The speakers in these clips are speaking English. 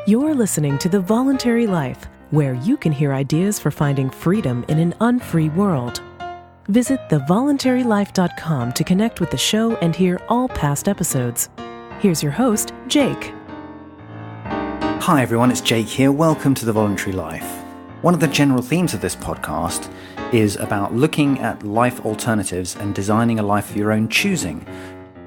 You're listening to The Voluntary Life, where you can hear ideas for finding freedom in an unfree world. Visit thevoluntarylife.com to connect with the show and hear all past episodes. Here's your host, Jake. Hi everyone, it's Jake here. Welcome to The Voluntary Life. One of the general themes of this podcast is about looking at life alternatives and designing a life of your own choosing,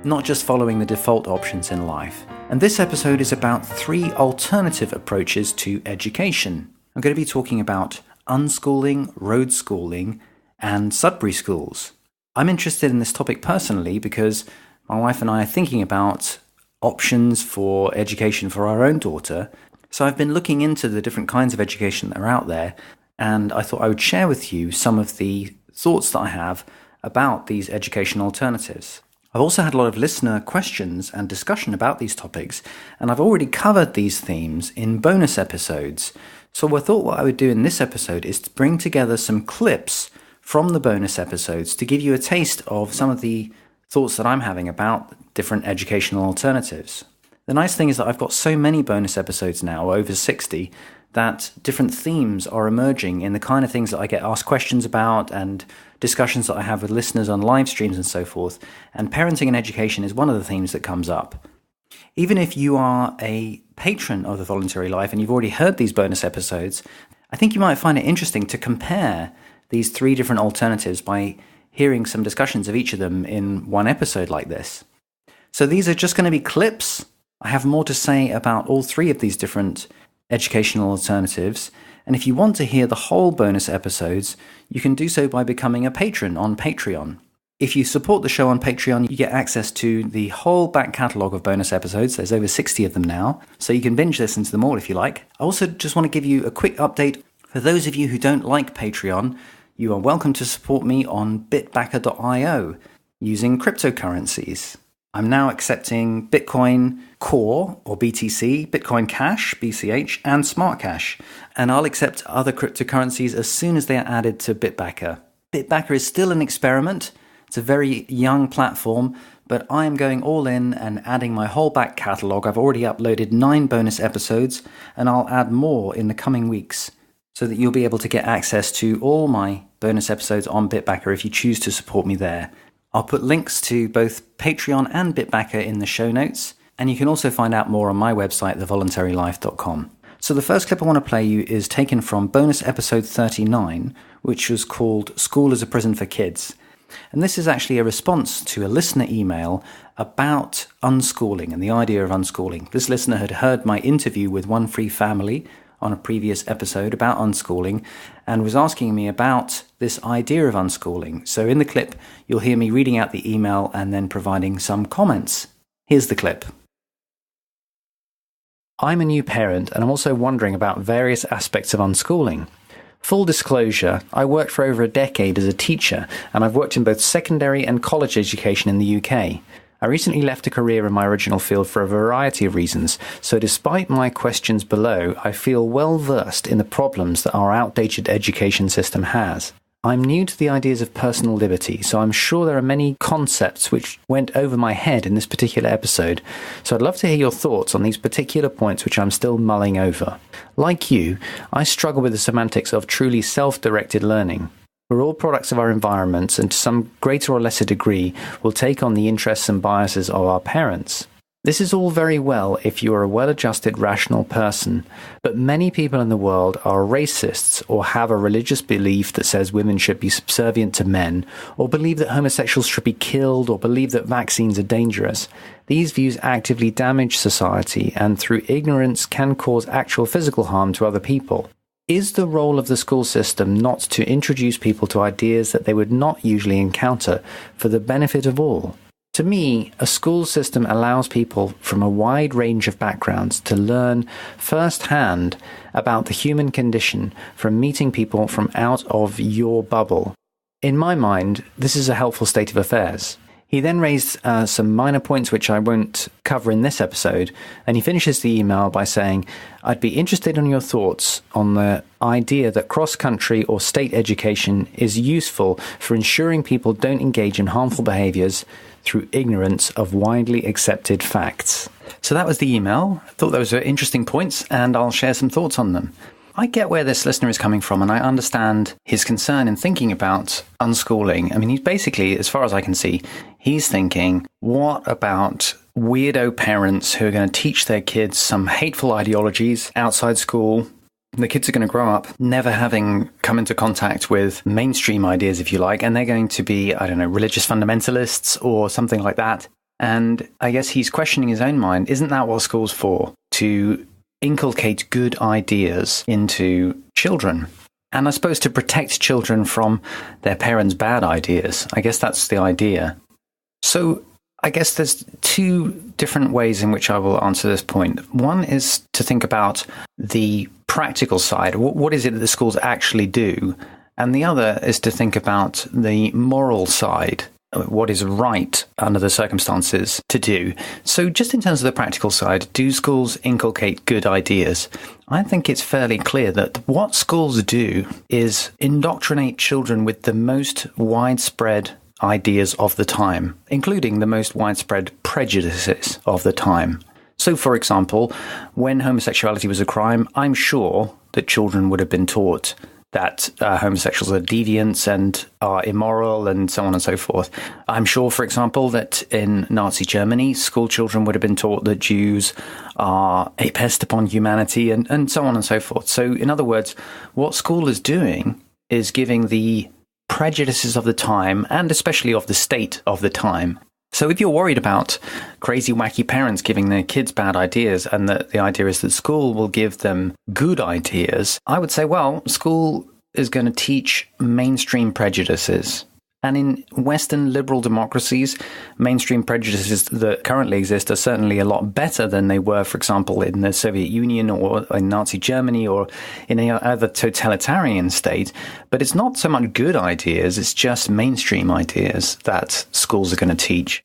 not just following the default options in life. And this episode is about 3 alternative approaches to education. I'm going to be talking about unschooling, road schooling, and Sudbury Schools. I'm interested in this topic personally because my wife and I are thinking about options for education for our own daughter. So I've been looking into the different kinds of education that are out there, and I thought I would share with you some of the thoughts that I have about these education alternatives. I've also had a lot of listener questions and discussion about these topics, and I've already covered these themes in bonus episodes. So I thought what I would do in this episode is to bring together some clips from the bonus episodes to give you a taste of some of the thoughts that I'm having about different educational alternatives. The nice thing is that I've got so many bonus episodes now, over 60, that different themes are emerging in the kind of things that I get asked questions about and discussions that I have with listeners on live streams and so forth. And parenting and education is one of the themes that comes up. Even if you are a patron of The Voluntary Life and you've already heard these bonus episodes, I think you might find it interesting to compare these 3 different alternatives by hearing some discussions of each of them in one episode like this. So these are just going to be clips. I have more to say about all 3 of these different educational alternatives. And if you want to hear the whole bonus episodes, you can do so by becoming a patron on Patreon. If you support the show on Patreon, you get access to the whole back catalogue of bonus episodes. There's over 60 of them now, so you can binge listen to them all if you like. I also just want to give you a quick update. For those of you who don't like Patreon, you are welcome to support me on bitbacker.io using cryptocurrencies. I'm now accepting Bitcoin Core or BTC, Bitcoin Cash, BCH, and Smart Cash. And I'll accept other cryptocurrencies as soon as they are added to Bitbacker. Bitbacker is still an experiment. It's a very young platform, but I am going all in and adding my whole back catalogue. I've already uploaded 9 bonus episodes, and I'll add more in the coming weeks so that you'll be able to get access to all my bonus episodes on Bitbacker if you choose to support me there. I'll put links to both Patreon and Bitbacker in the show notes, and you can also find out more on my website, thevoluntarylife.com. So the first clip I want to play you is taken from bonus episode 39, which was called School as a Prison for Kids. And this is actually a response to a listener email about unschooling and the idea of unschooling. This listener had heard my interview with One Free Family on a previous episode about unschooling and was asking me about this idea of unschooling. So in the clip, you'll hear me reading out the email and then providing some comments. Here's the clip. I'm a new parent and I'm also wondering about various aspects of unschooling. Full disclosure, I worked for over a decade as a teacher and I've worked in both secondary and college education in the UK. I recently left a career in my original field for a variety of reasons, so despite my questions below, I feel well versed in the problems that our outdated education system has. I'm new to the ideas of personal liberty, so I'm sure there are many concepts which went over my head in this particular episode, so I'd love to hear your thoughts on these particular points which I'm still mulling over. Like you, I struggle with the semantics of truly self-directed learning. We're all products of our environments and to some greater or lesser degree will take on the interests and biases of our parents. This is all very well if you are a well-adjusted, rational person, but many people in the world are racists or have a religious belief that says women should be subservient to men, or believe that homosexuals should be killed, or believe that vaccines are dangerous. These views actively damage society and through ignorance can cause actual physical harm to other people. Is the role of the school system not to introduce people to ideas that they would not usually encounter for the benefit of all? To me, a school system allows people from a wide range of backgrounds to learn firsthand about the human condition from meeting people from out of your bubble. In my mind, this is a helpful state of affairs. He then raised some minor points which I won't cover in this episode, and he finishes the email by saying, I'd be interested in your thoughts on the idea that cross-country or state education is useful for ensuring people don't engage in harmful behaviours, through ignorance of widely accepted facts. So that was the email. I thought those were interesting points, and I'll share some thoughts on them. I get where this listener is coming from, and I understand his concern in thinking about unschooling. I mean, he's basically, as far as I can see, he's thinking, what about weirdo parents who are going to teach their kids some hateful ideologies outside school? The kids are going to grow up never having come into contact with mainstream ideas, if you like, and they're going to be, I don't know, religious fundamentalists or something like that. And I guess he's questioning his own mind. Isn't that what school's for? To inculcate good ideas into children. And I suppose to protect children from their parents' bad ideas. I guess that's the idea. So I guess there's two different ways in which I will answer this point. One is to think about the practical side. What is it that the schools actually do? And the other is to think about the moral side. What is right under the circumstances to do. So just in terms of the practical side, do schools inculcate good ideas? I think it's fairly clear that what schools do is indoctrinate children with the most widespread ideas of the time, including the most widespread prejudices of the time. So, for example, when homosexuality was a crime, I'm sure that children would have been taught that homosexuals are deviants and are immoral and so on and so forth. I'm sure, for example, that in Nazi Germany, school children would have been taught that Jews are a pest upon humanity and so on and so forth. So, in other words, what school is doing is giving the prejudices of the time, and especially of the state of the time. So if you're worried about crazy, wacky parents giving their kids bad ideas, and that the idea is that school will give them good ideas, I would say, well, school is going to teach mainstream prejudices. And in Western liberal democracies, mainstream prejudices that currently exist are certainly a lot better than they were, for example, in the Soviet Union or in Nazi Germany or in any other totalitarian state. But it's not so much good ideas, it's just mainstream ideas that schools are going to teach.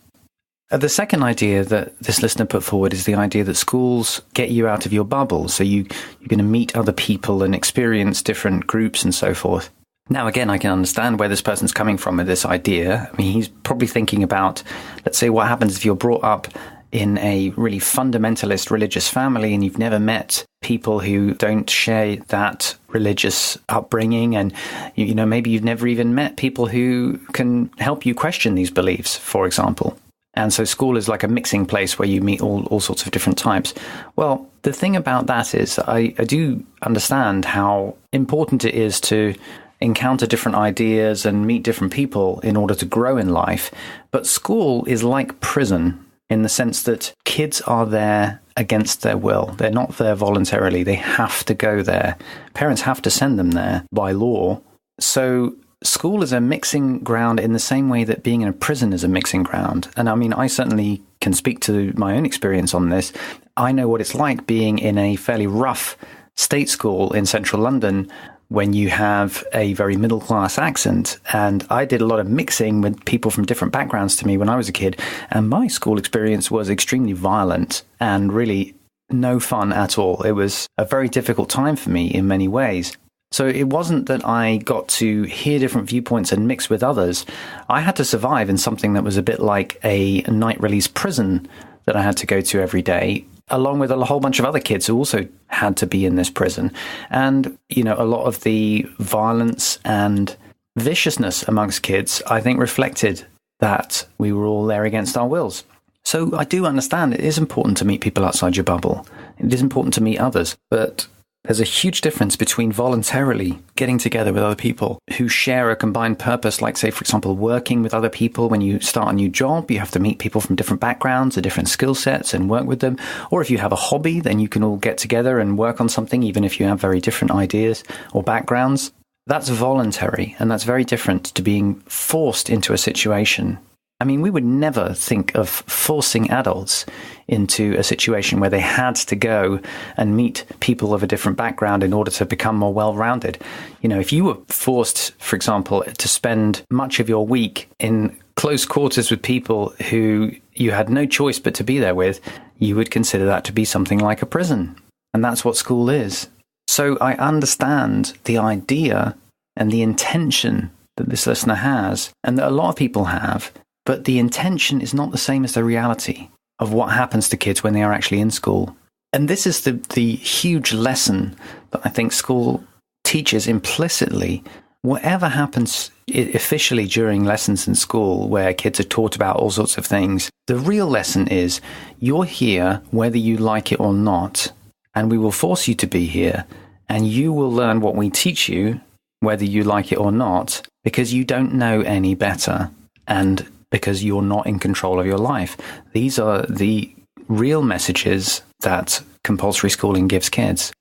The second idea that this listener put forward is the idea that schools get you out of your bubble. So you're going to meet other people and experience different groups and so forth. Now, again, I can understand where this person's coming from with this idea. I mean, he's probably thinking about, let's say, what happens if you're brought up in a really fundamentalist religious family and you've never met people who don't share that religious upbringing, and you know, maybe you've never even met people who can help you question these beliefs, for example. And so school is like a mixing place where you meet all sorts of different types. Well, the thing about that is I do understand how important it is to encounter different ideas and meet different people in order to grow in life. But school is like prison in the sense that kids are there against their will. They're not there voluntarily. They have to go there. Parents have to send them there by law. So school is a mixing ground in the same way that being in a prison is a mixing ground. And I mean, I certainly can speak to my own experience on this. I know what it's like being in a fairly rough state school in central London when you have a very middle-class accent. And I did a lot of mixing with people from different backgrounds to me when I was a kid. And my school experience was extremely violent and really no fun at all. It was a very difficult time for me in many ways. So it wasn't that I got to hear different viewpoints and mix with others. I had to survive in something that was a bit like a night release prison that I had to go to every day, along with a whole bunch of other kids who also had to be in this prison. And, you know, a lot of the violence and viciousness amongst kids, I think, reflected that we were all there against our wills. So I do understand it is important to meet people outside your bubble. It is important to meet others, but there's a huge difference between voluntarily getting together with other people who share a combined purpose, like, say, for example, working with other people. When you start a new job, you have to meet people from different backgrounds and different skill sets and work with them. Or if you have a hobby, then you can all get together and work on something, even if you have very different ideas or backgrounds. That's voluntary, and that's very different to being forced into a situation. I mean, we would never think of forcing adults into a situation where they had to go and meet people of a different background in order to become more well-rounded. You know, if you were forced, for example, to spend much of your week in close quarters with people who you had no choice but to be there with, you would consider that to be something like a prison. And that's what school is. So I understand the idea and the intention that this listener has, and that a lot of people have, but the intention is not the same as the reality of what happens to kids when they are actually in school. And this is the huge lesson that I think school teaches implicitly. Whatever happens officially during lessons in school where kids are taught about all sorts of things, the real lesson is you're here whether you like it or not, and we will force you to be here, and you will learn what we teach you whether you like it or not, because you don't know any better and because you're not in control of your life. These are the real messages that compulsory schooling gives kids.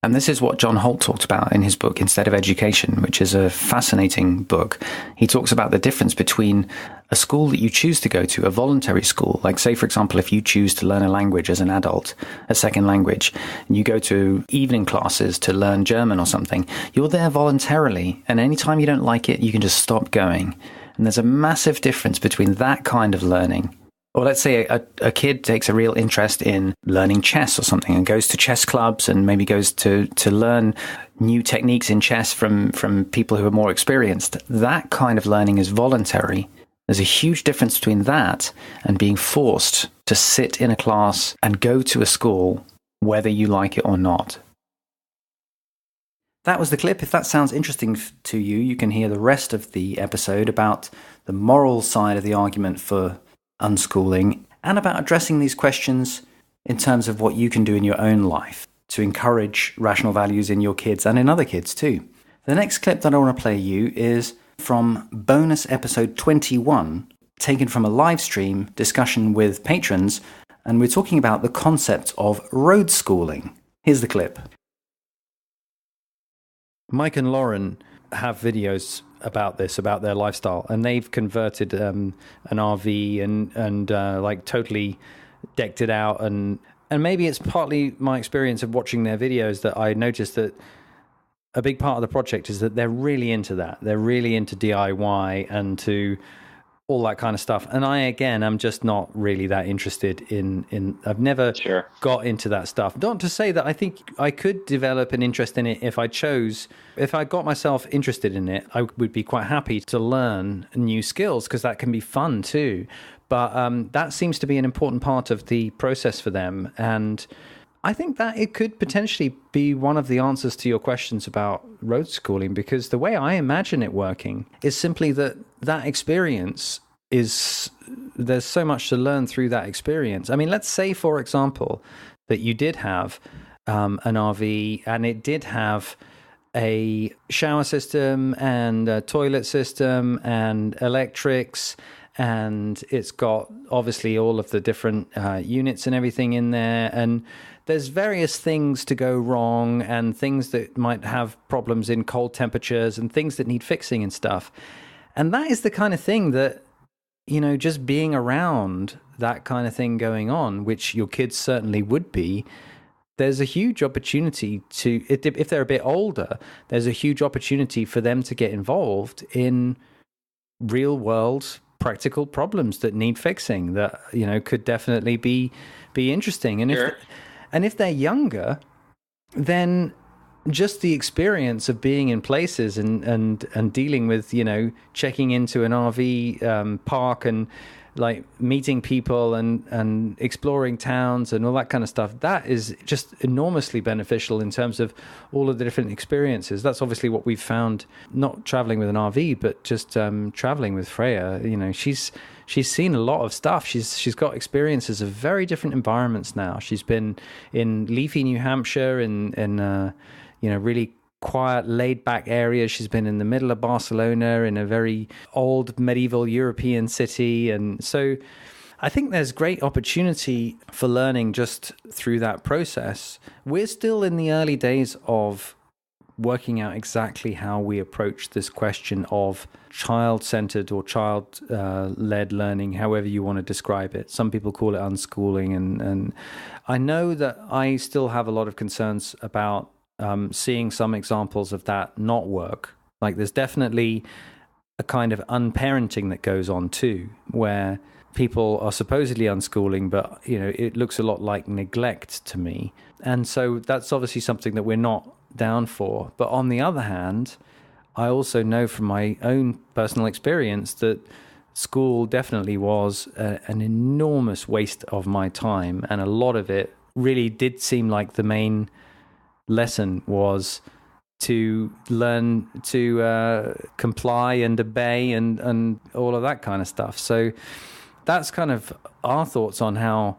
And this is what John Holt talked about in his book, Instead of Education, which is a fascinating book. He talks about the difference between a school that you choose to go to, a voluntary school. Like, say, for example, if you choose to learn a language as an adult, a second language, and you go to evening classes to learn German or something, you're there voluntarily. And anytime you don't like it, you can just stop going. And there's a massive difference between that kind of learning. Or let's say a kid takes a real interest in learning chess or something and goes to chess clubs and maybe goes to learn new techniques in chess from people who are more experienced. That kind of learning is voluntary. There's a huge difference between that and being forced to sit in a class and go to a school whether you like it or not. That was the clip. If that sounds interesting to you, you can hear the rest of the episode about the moral side of the argument for unschooling and about addressing these questions in terms of what you can do in your own life to encourage rational values in your kids and in other kids too. The next clip that I want to play you is from bonus episode 21, taken from a live stream discussion with patrons, and we're talking about the concept of road schooling. Here's the clip. Mike and Lauren have videos about this, about their lifestyle, and they've converted an RV and like totally decked it out, and maybe it's partly my experience of watching their videos that I noticed that a big part of the project is that they're really into that. They're really into DIY and to all that kind of stuff. And I'm just not really that interested in I've never got into that stuff. Not to say that I think I could develop an interest in it if I chose. If I got myself interested in it, I would be quite happy to learn new skills because that can be fun too. But that seems to be an important part of the process for them. And I think that it could potentially be one of the answers to your questions about road schooling, because the way I imagine it working is simply that experience there's so much to learn through that experience. I mean, let's say, for example, that you did have an RV and it did have a shower system and a toilet system and electrics, and it's got obviously all of the different units and everything in there, and there's various things to go wrong and things that might have problems in cold temperatures and things that need fixing and stuff. And that is the kind of thing that, you know, just being around that kind of thing going on, which your kids certainly would be, there's a huge opportunity to, if they're a bit older, there's a huge opportunity for them to get involved in real world practical problems that need fixing that, you know, could definitely be interesting. And if they're younger, then just the experience of being in places and dealing with, you know, checking into an RV park and like meeting people and exploring towns and all that kind of stuff, that is just enormously beneficial in terms of all of the different experiences. That's obviously what we've found, not traveling with an RV, but just traveling with Freya. You know, she's seen a lot of stuff. She's got experiences of very different environments now. She's been in leafy New Hampshire in you know, really quiet, laid-back areas. She's been in the middle of Barcelona in a very old medieval European city. And so I think there's great opportunity for learning just through that process. We're still in the early days of working out exactly how we approach this question of child-centered or child-led learning, however you want to describe it. Some people call it unschooling. And I know that I still have a lot of concerns about seeing some examples of that not work. Like there's definitely a kind of unparenting that goes on too, where people are supposedly unschooling, but you know, it looks a lot like neglect to me. And so that's obviously something that we're not down for. But on the other hand, I also know from my own personal experience that school definitely was an enormous waste of my time, and a lot of it really did seem like the main lesson was to learn to comply and obey and all of that kind of stuff. So that's kind of our thoughts on how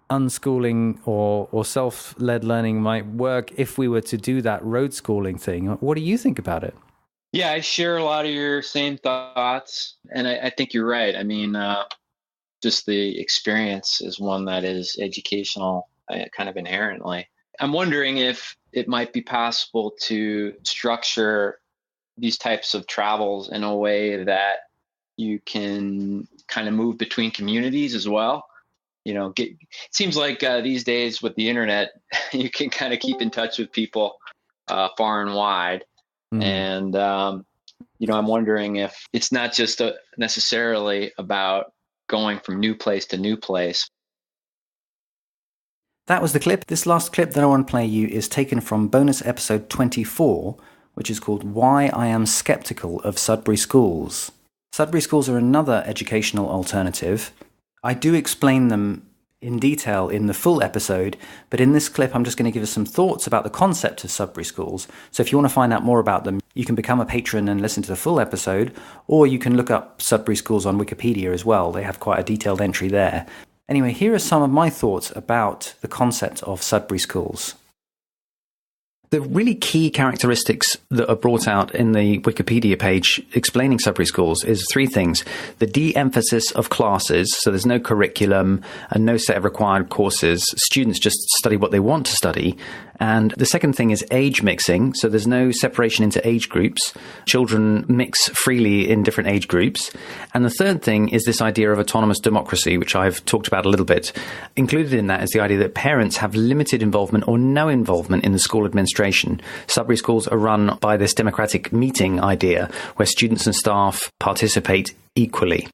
unschooling or self-led learning might work if we were to do that road schooling thing. What do you think about it? Yeah, I share a lot of your same thoughts, and I think you're right. I mean, just the experience is one that is educational kind of inherently. I'm wondering if it might be possible to structure these types of travels in a way that you can kind of move between communities as well. It seems like these days with the internet, you can kind of keep in touch with people far and wide. And, I'm wondering if it's not just necessarily about going from new place to new place. That was the clip. This last clip that I want to play you is taken from bonus episode 24, which is called Why I Am Skeptical of Sudbury Schools. Sudbury Schools are another educational alternative. I do explain them in detail in the full episode, but in this clip I'm just going to give us some thoughts about the concept of Sudbury Schools. So if you want to find out more about them, you can become a patron and listen to the full episode, or you can look up Sudbury Schools on Wikipedia as well. They have quite a detailed entry there. Anyway, here are some of my thoughts about the concept of Sudbury Schools. The really key characteristics that are brought out in the Wikipedia page explaining Sudbury Schools is three things. The de-emphasis of classes, so there's no curriculum and no set of required courses. Students just study what they want to study. And the second thing is age mixing, so there's no separation into age groups. Children mix freely in different age groups. And the third thing is this idea of autonomous democracy, which I've talked about a little bit. Included in that is the idea that parents have limited involvement or no involvement in the school administration. Sudbury Schools are run by this democratic meeting idea where students and staff participate equally.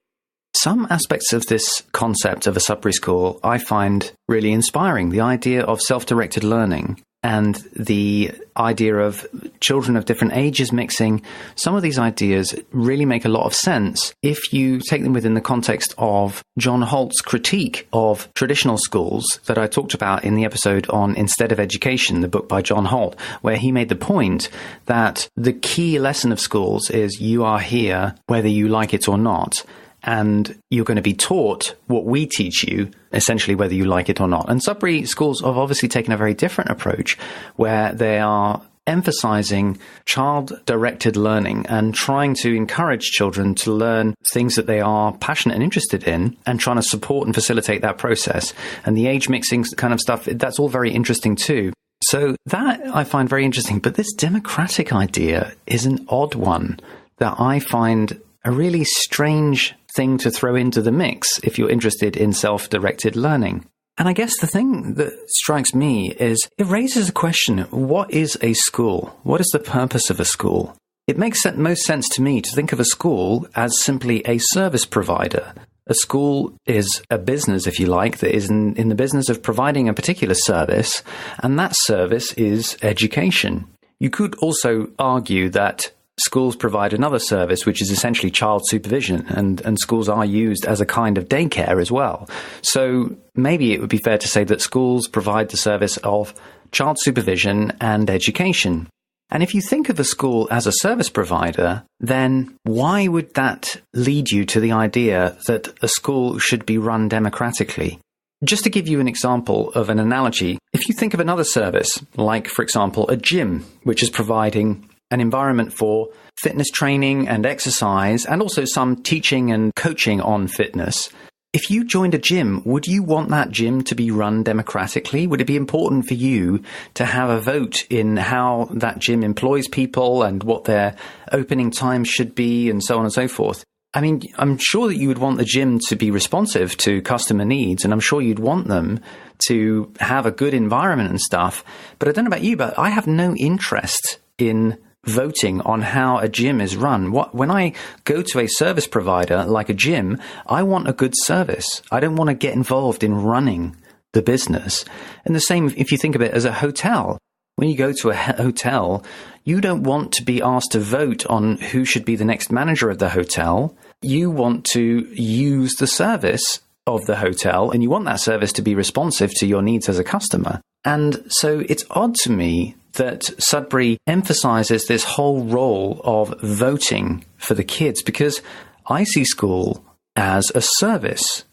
Some aspects of this concept of a Sudbury School I find really inspiring. The idea of self-directed learning and the idea of children of different ages mixing. Some of these ideas really make a lot of sense if you take them within the context of John Holt's critique of traditional schools that I talked about in the episode on Instead of Education, the book by John Holt, where he made the point that the key lesson of schools is you are here whether you like it or not. And you're going to be taught what we teach you, essentially whether you like it or not. And Sudbury Schools have obviously taken a very different approach where they are emphasizing child-directed learning and trying to encourage children to learn things that they are passionate and interested in and trying to support and facilitate that process. And the age mixing kind of stuff, that's all very interesting too. So that I find very interesting. But this democratic idea is an odd one that I find a really strange thing to throw into the mix if you're interested in self-directed learning. And I guess the thing that strikes me is it raises a question, what is a school? What is the purpose of a school? It makes most sense to me to think of a school as simply a service provider. A school is a business, if you like, that is in the business of providing a particular service, and that service is education. You could also argue that schools provide another service, which is essentially child supervision, and schools are used as a kind of daycare as well. So maybe it would be fair to say that schools provide the service of child supervision and education. And if you think of a school as a service provider, then why would that lead you to the idea that a school should be run democratically? Just to give you an example of an analogy, if you think of another service, like, for example, a gym, which is providing an environment for fitness training and exercise, and also some teaching and coaching on fitness. If you joined a gym, would you want that gym to be run democratically? Would it be important for you to have a vote in how that gym employs people and what their opening times should be and so on and so forth? I mean, I'm sure that you would want the gym to be responsive to customer needs, and I'm sure you'd want them to have a good environment and stuff. But I don't know about you, but I have no interest in voting on how a gym is run. When I go to a service provider like a gym, I want a good service. I don't want to get involved in running the business. And the same if you think of it as a hotel. When you go to a hotel, you don't want to be asked to vote on who should be the next manager of the hotel. you want to use the service of the hotel and you want that service to be responsive to your needs as a customer. And so it's odd to me that Sudbury emphasizes this whole role of voting for the kids, because I see school as a service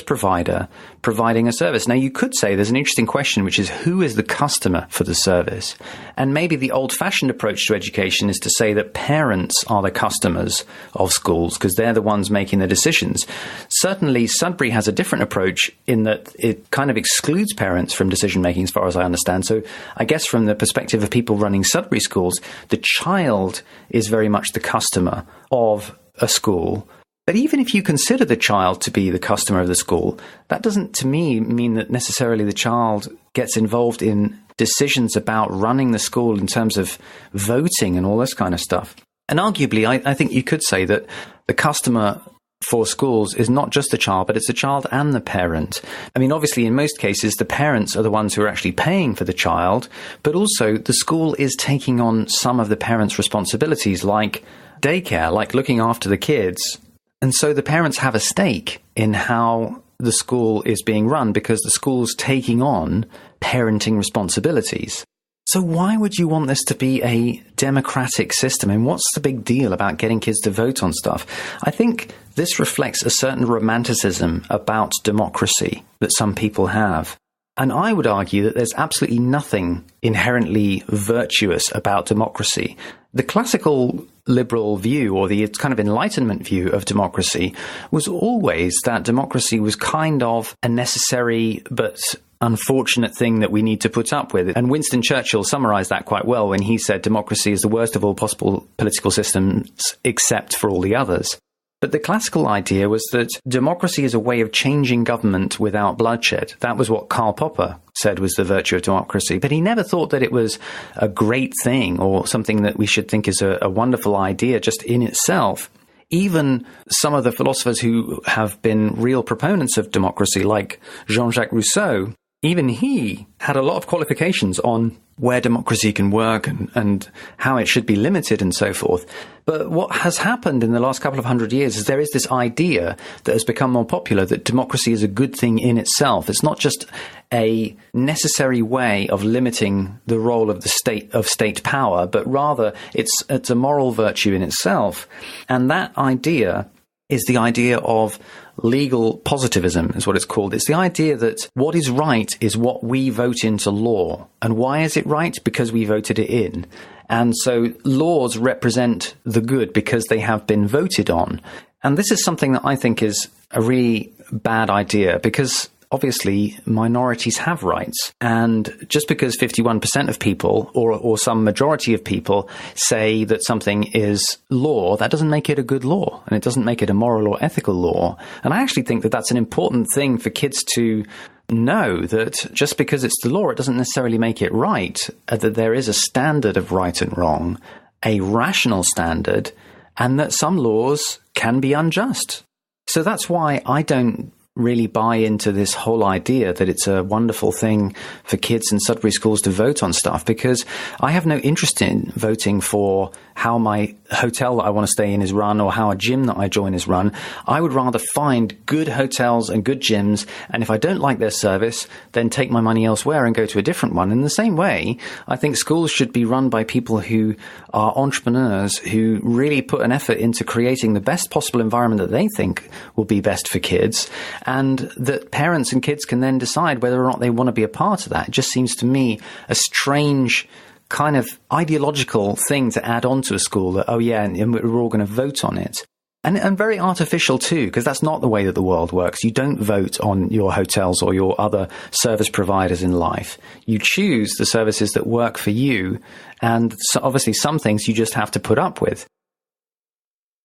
provider providing a service. Now, you could say there's an interesting question, which is who is the customer for the service? And maybe the old-fashioned approach to education is to say that parents are the customers of schools because they're the ones making the decisions. Certainly, Sudbury has a different approach in that it kind of excludes parents from decision-making, as far as I understand. So I guess from the perspective of people running Sudbury schools, the child is very much the customer of a school. But even if you consider the child to be the customer of the school, that doesn't, to me, mean that necessarily the child gets involved in decisions about running the school in terms of voting and all this kind of stuff. And arguably, I think you could say that the customer for schools is not just the child, but it's the child and the parent. I mean, obviously, in most cases, the parents are the ones who are actually paying for the child, but also the school is taking on some of the parents' responsibilities, like daycare, like looking after the kids. And so the parents have a stake in how the school is being run because the school's taking on parenting responsibilities. So why would you want this to be a democratic system? And what's the big deal about getting kids to vote on stuff? I think this reflects a certain romanticism about democracy that some people have. And I would argue that there's absolutely nothing inherently virtuous about democracy. The classical liberal view, or the kind of Enlightenment view of democracy, was always that democracy was kind of a necessary but unfortunate thing that we need to put up with. And Winston Churchill summarized that quite well when he said democracy is the worst of all possible political systems except for all the others. But the classical idea was that democracy is a way of changing government without bloodshed. That was what Karl Popper said was the virtue of democracy. But he never thought that it was a great thing or something that we should think is a wonderful idea just in itself. Even some of the philosophers who have been real proponents of democracy, like Jean-Jacques Rousseau, even he had a lot of qualifications on where democracy can work and how it should be limited and so forth. But what has happened in the last couple of hundred years is there is this idea that has become more popular that democracy is a good thing in itself. It's not just a necessary way of limiting the role of the state power, but rather it's a moral virtue in itself. And that idea is the idea of legal positivism, is what it's called. It's the idea that what is right is what we vote into law. And why is it right? Because we voted it in. And so laws represent the good because they have been voted on. And this is something that I think is a really bad idea because obviously minorities have rights. And just because 51% of people or some majority of people say that something is law, that doesn't make it a good law. And it doesn't make it a moral or ethical law. And I actually think that that's an important thing for kids to know, that just because it's the law, it doesn't necessarily make it right, that there is a standard of right and wrong, a rational standard, and that some laws can be unjust. So that's why I don't really buy into this whole idea that it's a wonderful thing for kids in Sudbury schools to vote on stuff, because I have no interest in voting for how my hotel that I want to stay in is run or how a gym that I join is run. I would rather find good hotels and good gyms, and if I don't like their service, then take my money elsewhere and go to a different one. In the same way, I think schools should be run by people who are entrepreneurs, who really put an effort into creating the best possible environment that they think will be best for kids, and that parents and kids can then decide whether or not they want to be a part of that. It just seems to me a strange kind of ideological thing to add on to a school that, oh yeah, and we're all going to vote on it. And very artificial too, because that's not the way that the world works. You don't vote on your hotels or your other service providers in life. You choose the services that work for you, and so obviously some things you just have to put up with.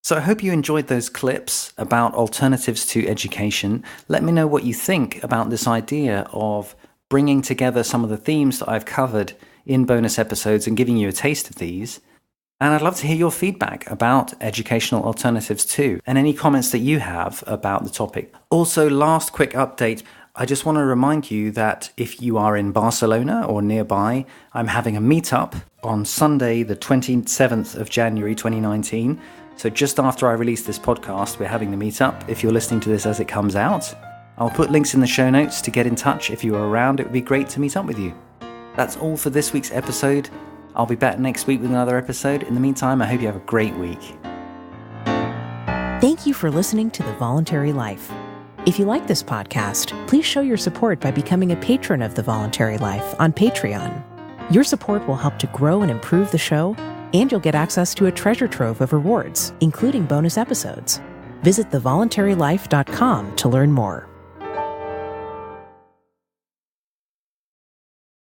So I hope you enjoyed those clips about alternatives to education. Let me know what you think about this idea of bringing together some of the themes that I've covered in bonus episodes and giving you a taste of these. And I'd love to hear your feedback about educational alternatives too, and any comments that you have about the topic. Also, last quick update. I just want to remind you that if you are in Barcelona or nearby, I'm having a meetup on Sunday, the 27th of January 2019. So just after I release this podcast, we're having the meetup. If you're listening to this as it comes out, I'll put links in the show notes to get in touch. If you are around, it would be great to meet up with you. That's all for this week's episode. I'll be back next week with another episode. In the meantime, I hope you have a great week. Thank you for listening to The Voluntary Life. If you like this podcast, please show your support by becoming a patron of The Voluntary Life on Patreon. Your support will help to grow and improve the show, and you'll get access to a treasure trove of rewards, including bonus episodes. Visit thevoluntarylife.com to learn more.